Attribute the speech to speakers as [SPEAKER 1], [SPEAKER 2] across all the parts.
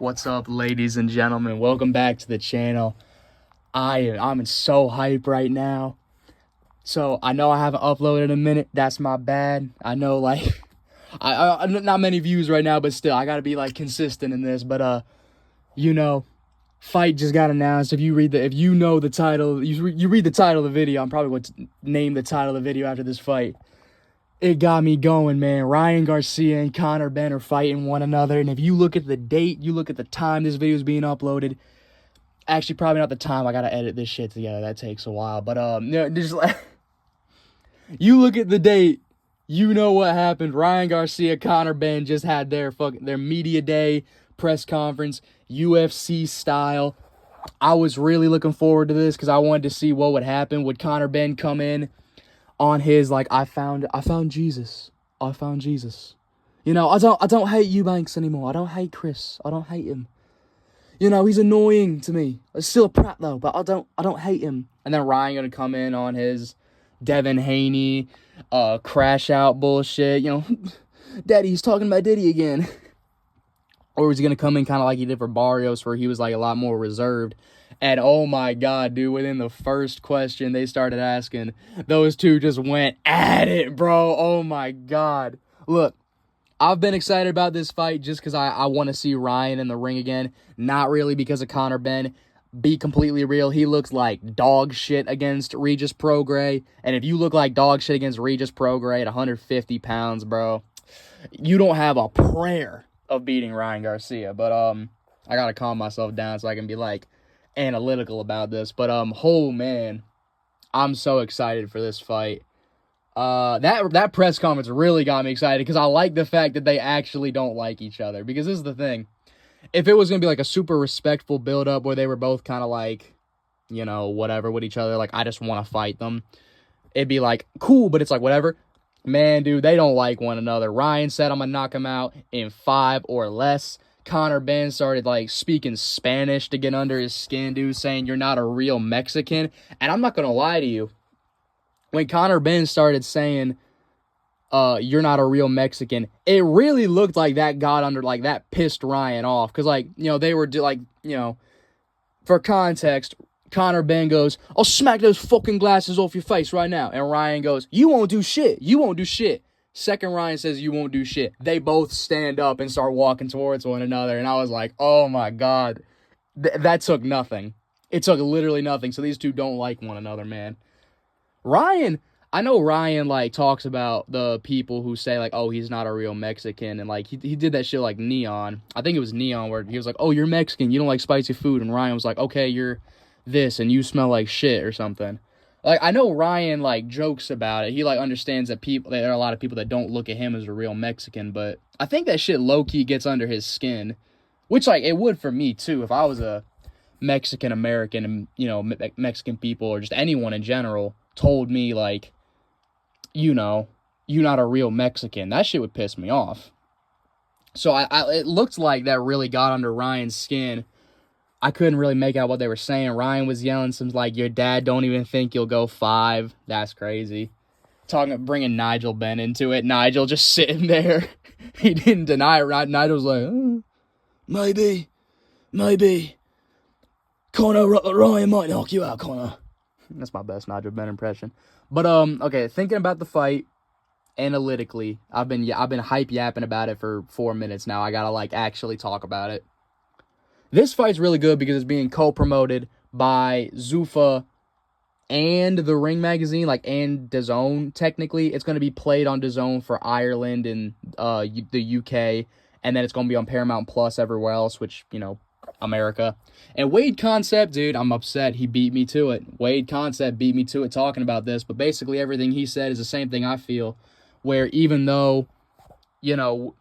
[SPEAKER 1] What's up, ladies and gentlemen? Welcome back to the channel. I'm so hype right now. So I know I haven't uploaded in a minute. That's my bad. I know, like, I'm not many views right now, but still, I gotta be like consistent in this. But fight just got announced. If you read the title, you read the title of the video. I'm probably going to name the title of the video after this fight. It got me going, man. Ryan Garcia and Benn are fighting one another. And if you look at the date, you look at the time this video is being uploaded. Actually, probably not the time. I gotta edit this shit together. That takes a while. But just like you look at the date, you know what happened. Ryan Garcia, Benn just had their media day press conference, UFC style. I was really looking forward to this because I wanted to see what would happen. Would Benn come in on his, like, I found Jesus. I found Jesus. You know, I don't hate Eubanks anymore. I don't hate Chris. I don't hate him. You know, he's annoying to me. He's still a prat though, but I don't hate him. And then Ryan gonna come in on his Devin Haney crash out bullshit. You know, Daddy's talking about Diddy again. Or was he gonna come in kind of like he did for Barrios, where he was like a lot more reserved? And oh my God, dude, within the first question they started asking, those two just went at it, bro. Oh my God. Look, I've been excited about this fight just because I want to see Ryan in the ring again. Not really because of Benn. Be completely real, he looks like dog shit against Regis Prograis. And if you look like dog shit against Regis Prograis at 150 pounds, bro, you don't have a prayer of beating Ryan Garcia. But I gotta calm myself down so I can be like analytical about this. But oh man, I'm so excited for this fight. That press conference really got me excited because I like the fact that they actually don't like each other. Because this is the thing, if it was gonna be like a super respectful build up where they were both kind of like, you know, whatever with each other, like I just want to fight them, it'd be like cool. But it's like whatever. Man, dude, they don't like one another. Ryan said I'm gonna knock him out in 5 or less. Benn started like speaking Spanish to get under his skin, dude, saying you're not a real Mexican. And I'm not gonna lie to you, when Benn started saying you're not a real Mexican, it really looked like that got under, like that pissed Ryan off. Because, like, you know, they were like, you know, for context, Benn goes, I'll smack those fucking glasses off your face right now. And Ryan goes, you won't do shit. You won't do shit. Second Ryan says you won't do shit. They both stand up and start walking towards one another. And I was like, oh my God. That took nothing. It took literally nothing. So these two don't like one another, man. Ryan, I know Ryan, like, talks about the people who say, like, oh, he's not a real Mexican. And, like, he did that shit like Neon. I think it was Neon where he was like, oh, you're Mexican. You don't like spicy food. And Ryan was like, okay, you're this and you smell like shit or something. Like, I know Ryan, like, jokes about it. He, like, understands that there are a lot of people that don't look at him as a real Mexican. But I think that shit low-key gets under his skin. Which, like, it would for me, too. If I was a Mexican-American and, you know, Mexican people or just anyone in general told me, like, you know, you're not a real Mexican, that shit would piss me off. So it looked like that really got under Ryan's skin. I couldn't really make out what they were saying. Ryan was yelling some, like, your dad don't even think you'll go 5. That's crazy. Bringing Nigel Benn into it. Nigel just sitting there. He didn't deny it. Right? Nigel's like, maybe. Connor, Ryan might knock you out, Connor. That's my best Nigel Benn impression. But okay, thinking about the fight analytically, I've been hype yapping about it for 4 minutes now. I gotta, like, actually talk about it. This fight's really good because it's being co-promoted by Zuffa and the Ring Magazine, like, and DAZN, technically. It's going to be played on DAZN for Ireland and the UK, and then it's going to be on Paramount Plus everywhere else, which, you know, America. And Wade Concept, dude, I'm upset. He beat me to it. Wade Concept beat me to it talking about this, but basically everything he said is the same thing I feel, where even though, you know,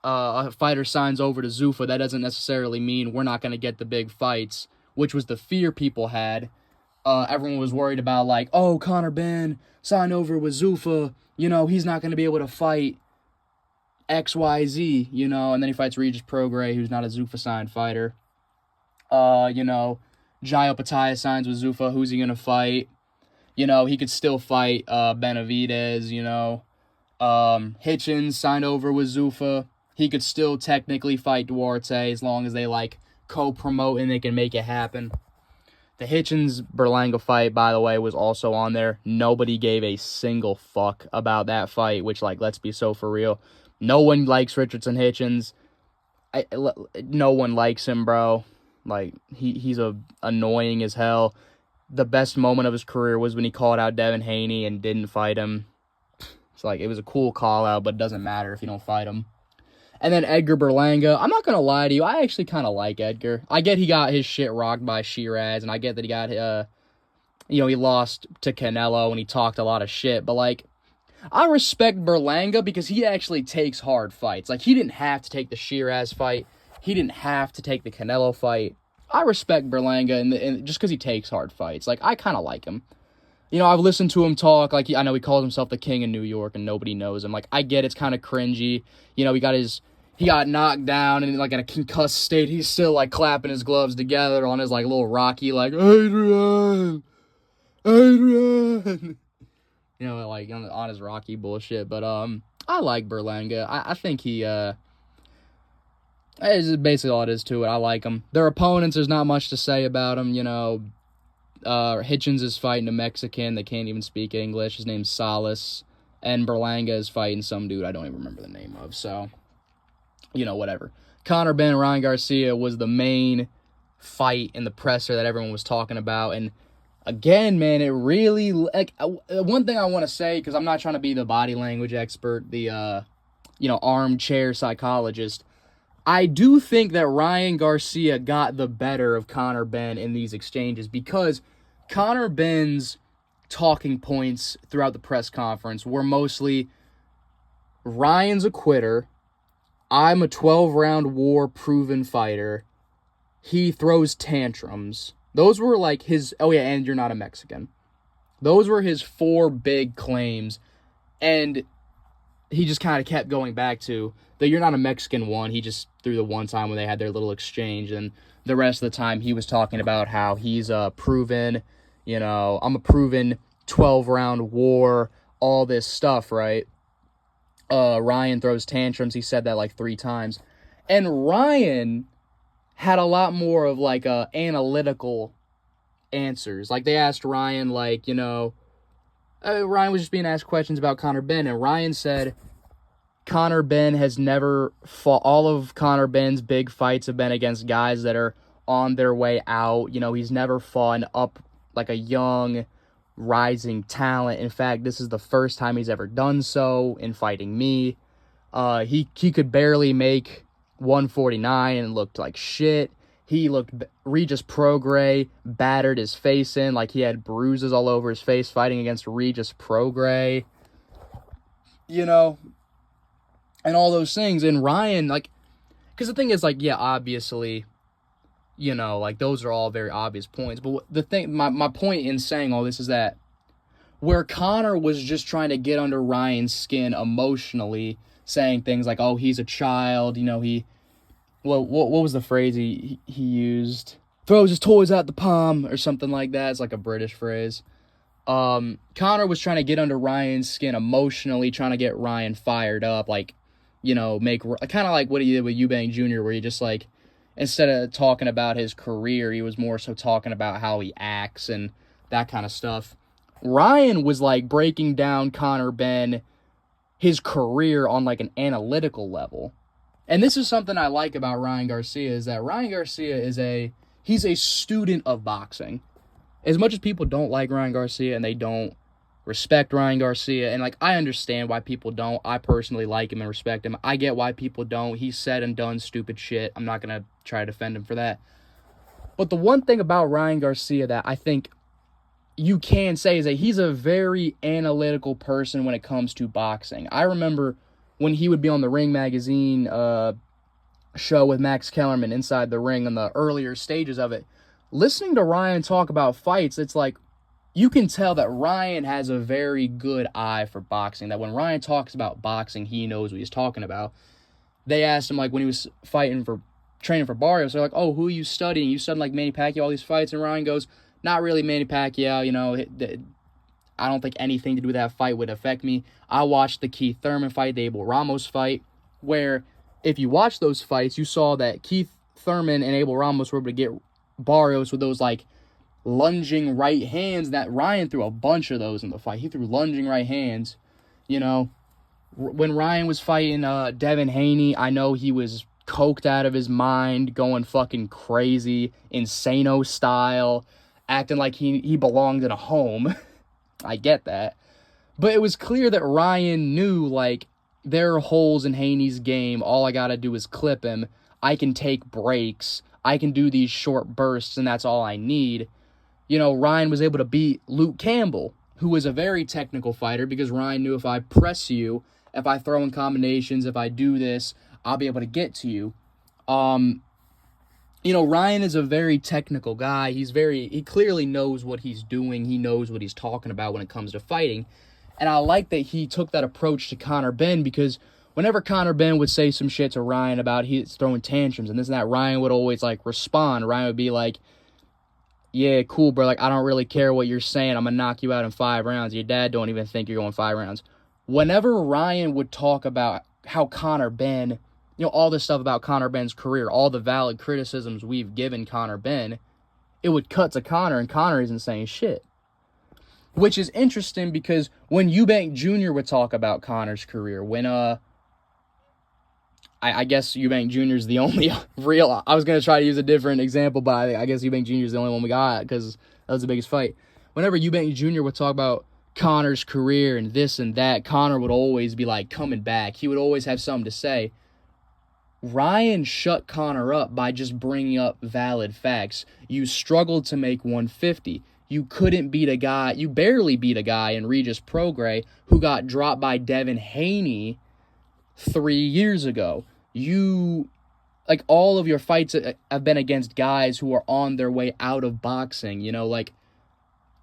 [SPEAKER 1] a fighter signs over to Zuffa, that doesn't necessarily mean we're not going to get the big fights, which was the fear people had. Everyone was worried about, like, oh, Benn signed over with Zuffa, you know, he's not going to be able to fight XYZ, you know, and then he fights Regis Prograis, who's not a Zuffa-signed fighter. You know, Jaio Pataya signs with Zuffa, who's he going to fight? You know, he could still fight Benavidez, you know. Hitchens signed over with Zuffa. he could still technically fight Duarte as long as they, like, co-promote and they can make it happen. The Hitchens-Berlanga fight, by the way, was also on there. Nobody gave a single fuck about that fight, which, like, let's be so for real. No one likes Richardson Hitchens. No one likes him, bro. Like, he's annoying as hell. The best moment of his career was when he called out Devin Haney and didn't fight him. It's like, it was a cool call-out, but it doesn't matter if you don't fight him. And then Edgar Berlanga. I'm not going to lie to you. I actually kind of like Edgar. I get he got his shit rocked by Shiraz, and I get that he got, he lost to Canelo, and he talked a lot of shit. But, like, I respect Berlanga because he actually takes hard fights. Like, he didn't have to take the Shiraz fight. He didn't have to take the Canelo fight. I respect Berlanga and just because he takes hard fights. Like, I kind of like him. I've listened to him talk. Like, I know he calls himself the king in New York, and nobody knows him. Like, I get it's kind of cringy. He got knocked down and, like, in a concussed state, he's still, like, clapping his gloves together on his, like, little Rocky, like, Adrian! Like, on his Rocky bullshit. But, I like Berlanga. I think he, it's basically all it is to it. I like him. Their opponents, there's not much to say about them, Hitchens is fighting a Mexican that can't even speak English. His name's Salas. And Berlanga is fighting some dude I don't even remember the name of, so... whatever. Conor Benn, Ryan Garcia was the main fight in the presser that everyone was talking about. And again, man, it really, like, one thing I want to say, because I'm not trying to be the body language expert, the, armchair psychologist. I do think that Ryan Garcia got the better of Conor Benn in these exchanges because Conor Benn's talking points throughout the press conference were mostly Ryan's a quitter. I'm a 12-round war proven fighter. He throws tantrums. Those were like his, oh yeah, and you're not a Mexican. Those were his 4 big claims. And he just kind of kept going back to the you're not a Mexican one. He just threw the one time when they had their little exchange. And the rest of the time he was talking about how he's proven, I'm a proven 12-round war, all this stuff, right? Ryan throws tantrums. He said that like 3 times. And Ryan had a lot more of like analytical answers. Like they asked Ryan, like, Ryan was just being asked questions about Conor Benn. And Ryan said Conor Benn has never fought. All of Conor Benn's big fights have been against guys that are on their way out. He's never fought up like a young rising talent. In fact, this is the first time he's ever done so in fighting me. He could barely make 149 and looked like shit. He looked, Regis Prograis battered his face in, like he had bruises all over his face fighting against Regis Prograis. And all those things. And Ryan, like, because the thing is, like, yeah, obviously, like, those are all very obvious points. But the thing, my point in saying all this is that where Conor was just trying to get under Ryan's skin emotionally, saying things like, oh, he's a child, what was the phrase he used? Throws his toys out the palm or something like that. It's like a British phrase. Conor was trying to get under Ryan's skin emotionally, trying to get Ryan fired up, like, make kind of like what he did with Eubank Jr., where he just like, instead of talking about his career, he was more so talking about how he acts and that kind of stuff. Ryan was like breaking down Conor Benn, his career on like an analytical level. And this is something I like about Ryan Garcia, is that Ryan Garcia he's a student of boxing. As much as people don't like Ryan Garcia and they don't respect Ryan Garcia, and like I understand why people don't. I personally like him and respect him. I get why people don't. He's said and done stupid shit. I'm not going to try to defend him for that. But the one thing about Ryan Garcia that I think you can say is that he's a very analytical person when it comes to boxing. I remember when he would be on the Ring Magazine show with Max Kellerman, Inside the Ring, in the earlier stages of it, listening to Ryan talk about fights, it's like you can tell that Ryan has a very good eye for boxing, that when Ryan talks about boxing, he knows what he's talking about. They asked him, like, when he was training for Barrios, they're like, oh, who are you studying? You studying, like, Manny Pacquiao, all these fights? And Ryan goes, not really Manny Pacquiao, I don't think anything to do with that fight would affect me. I watched the Keith Thurman fight, the Abel Ramos fight, where if you watch those fights, you saw that Keith Thurman and Abel Ramos were able to get Barrios with those, like, lunging right hands that Ryan threw a bunch of those in the fight. He threw lunging right hands. You know, when Ryan was fighting Devin Haney, I know he was coked out of his mind, going fucking crazy, insano style, acting like he belonged in a home. I get that. But it was clear that Ryan knew, like, there are holes in Haney's game. All I gotta do is clip him. I can take breaks. I can do these short bursts, and that's all I need. You know, Ryan was able to beat Luke Campbell, who was a very technical fighter, because Ryan knew if I press you, if I throw in combinations, if I do this, I'll be able to get to you. You know, Ryan is a very technical guy. He clearly knows what he's doing. He knows what he's talking about when it comes to fighting. And I like that he took that approach to Conor Benn, because whenever Conor Benn would say some shit to Ryan about he's throwing tantrums and this and that, Ryan would always, like, respond. Ryan would be like, yeah, cool, bro. Like, I don't really care what you're saying. I'm going to knock you out in 5 rounds. Your dad don't even think you're going 5 rounds. Whenever Ryan would talk about how Conor Benn, you know, all this stuff about Conor Benn's career, all the valid criticisms we've given Conor Benn, it would cut to Conor, and Conor isn't saying shit. Which is interesting, because when Eubank Jr. would talk about Conor's career, when, I guess Eubank Jr. is the only real, I was going to try to use a different example, but I guess Eubank Jr. is the only one we got, because that was the biggest fight. Whenever Eubank Jr. would talk about Conor's career and this and that, Conor would always be, like, coming back. He would always have something to say. Ryan shut Conor up by just bringing up valid facts. You struggled to make 150. You couldn't beat a guy, you barely beat a guy in Regis Prograis who got dropped by Devin Haney 3 years ago. You, like, all of your fights have been against guys who are on their way out of boxing, you know, like,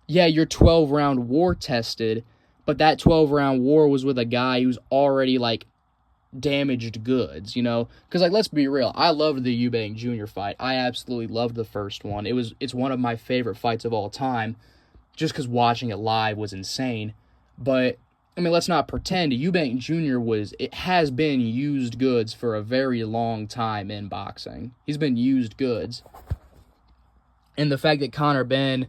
[SPEAKER 1] yeah, you're 12-round war tested, but that 12-round war was with a guy who's already, like, damaged goods, you know? Because, like, let's be real, I loved the Eubank Jr. fight. I absolutely loved the first one. It's one of my favorite fights of all time, just because watching it live was insane. But, I mean, let's not pretend. Eubank Jr. has been used goods for a very long time in boxing. He's been used goods. And the fact that Conor Benn,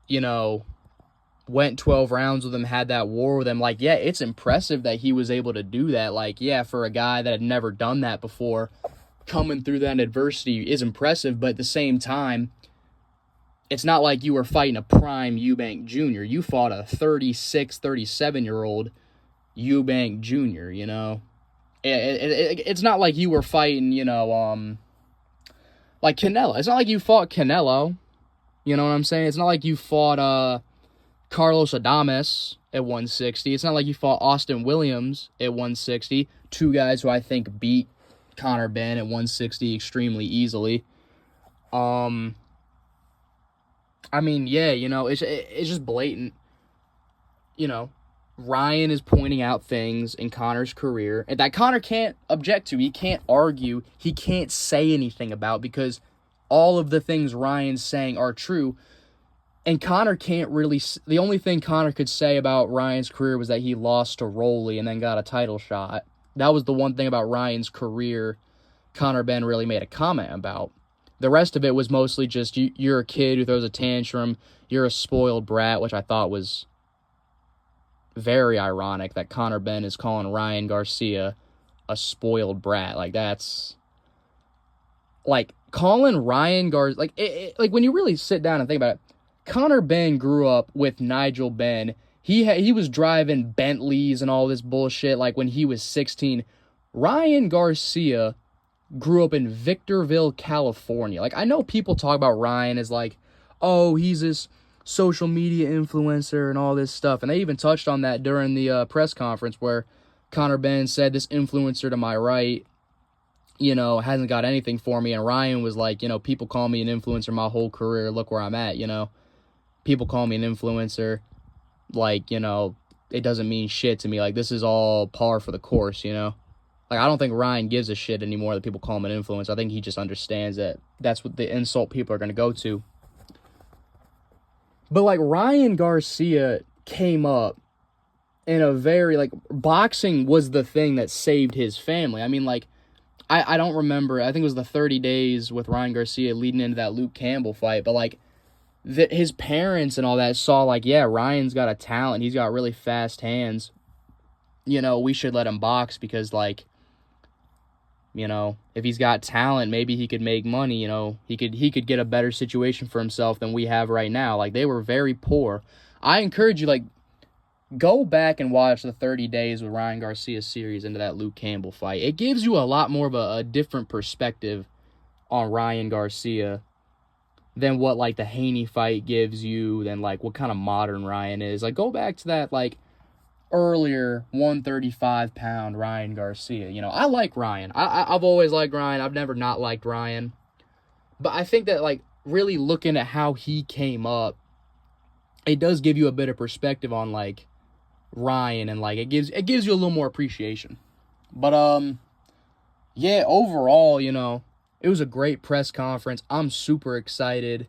[SPEAKER 1] you know, went 12 rounds with him, had that war with him, like, yeah, it's impressive that he was able to do that. Like, yeah, for a guy that had never done that before, coming through that adversity is impressive, but at the same time, it's not like you were fighting a prime Eubank Jr. You fought a 36, 37-year-old Eubank Jr., you know? It's not like you were fighting, you know, like Canelo. It's not like you fought Canelo, you know what I'm saying? It's not like you fought, Carlos Adames at 160. It's not like you fought Austin Williams at 160. 2 guys who I think beat Conor Benn at 160 extremely easily. I mean, yeah, you know, it's just blatant. You know, Ryan is pointing out things in Conor's career and that Conor can't object to. He can't argue. He can't say anything about, because all of the things Ryan's saying are true. And Conor can't really... The only thing Conor could say about Ryan's career was that he lost to Rolly and then got a title shot. That was the one thing about Ryan's career Conor Benn really made a comment about. The rest of it was mostly just, you're a kid who throws a tantrum, you're a spoiled brat, which I thought was very ironic that Conor Benn is calling Ryan Garcia a spoiled brat. Like, that's... Like, calling Ryan Garcia... Like, when you really sit down and think about it, Conor Benn grew up with Nigel Benn. He was driving Bentleys and all this bullshit, like, when he was 16. Ryan Garcia grew up in Victorville, California. Like, I know people talk about Ryan as, like, oh, he's this social media influencer and all this stuff. And they even touched on that during the press conference where Conor Benn said this influencer to my right, you know, hasn't got anything for me. And Ryan was like, you know, people call me an influencer my whole career. Look where I'm at, you know. People call me an influencer, like, you know, it doesn't mean shit to me. Like, this is all par for the course, you know? Like, I don't think Ryan gives a shit anymore that people call him an influencer. I think he just understands that that's what the insult people are going to go to. But, like, Ryan Garcia came up in a very, like, boxing was the thing that saved his family. I mean, like, I don't remember. I think it was the 30 days with Ryan Garcia leading into that Luke Campbell fight. But, like, his parents and all that saw, like, yeah, Ryan's got a talent. He's got really fast hands. You know, we should let him box because, like, you know, if he's got talent, maybe he could make money. You know, he could get a better situation for himself than we have right now. Like, they were very poor. I encourage you, like, go back and watch the 30 days with Ryan Garcia series into that Luke Campbell fight. It gives you a lot more of a different perspective on Ryan Garcia than what, like, the Haney fight gives you, than, like, what kind of modern Ryan is. Like, go back to that, like, earlier 135-pound Ryan Garcia. You know, I like Ryan. I've always liked Ryan. I've never not liked Ryan. But I think that, like, really looking at how he came up, it does give you a bit of perspective on, like, Ryan, and, like, it gives you a little more appreciation. But yeah, overall, you know, it was a great press conference. I'm super excited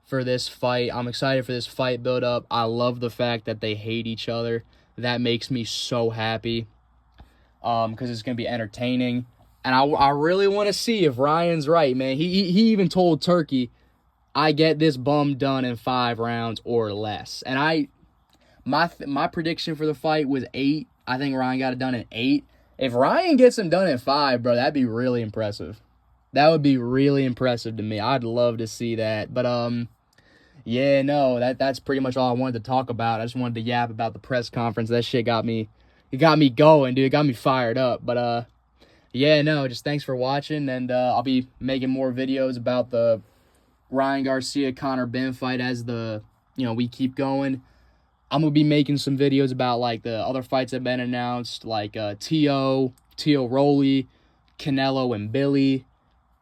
[SPEAKER 1] for this fight. I'm excited for this fight build up. I love the fact that they hate each other. That makes me so happy. Because it's gonna be entertaining. And I really want to see if Ryan's right, man. He even told Turkey, I get this bum done in 5 rounds or less. And my prediction for the fight was 8. I think Ryan got it done in 8. If Ryan gets him done in 5, bro, that'd be really impressive. That would be really impressive to me. I'd love to see that. But yeah, no, that's pretty much all I wanted to talk about. I just wanted to yap about the press conference. That shit got me going, dude. It got me fired up. But yeah, no, just thanks for watching, and I'll be making more videos about the Ryan Garcia Conor Benn fight as we keep going. I'm gonna be making some videos about, like, the other fights that have been announced, like Tio Rolly, Canelo and Billy.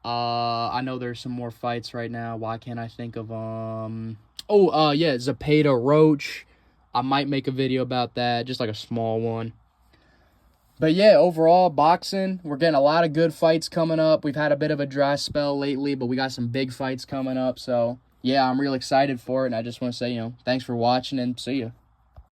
[SPEAKER 1] I know there's some more fights right now. Why can't I think of yeah, Zepeda Roach. I might make a video about that, just like a small one. But yeah, overall, boxing, we're getting a lot of good fights coming up. We've had a bit of a dry spell lately, but we got some big fights coming up. So yeah, I'm real excited for it, and I just want to say, thanks for watching, and see ya.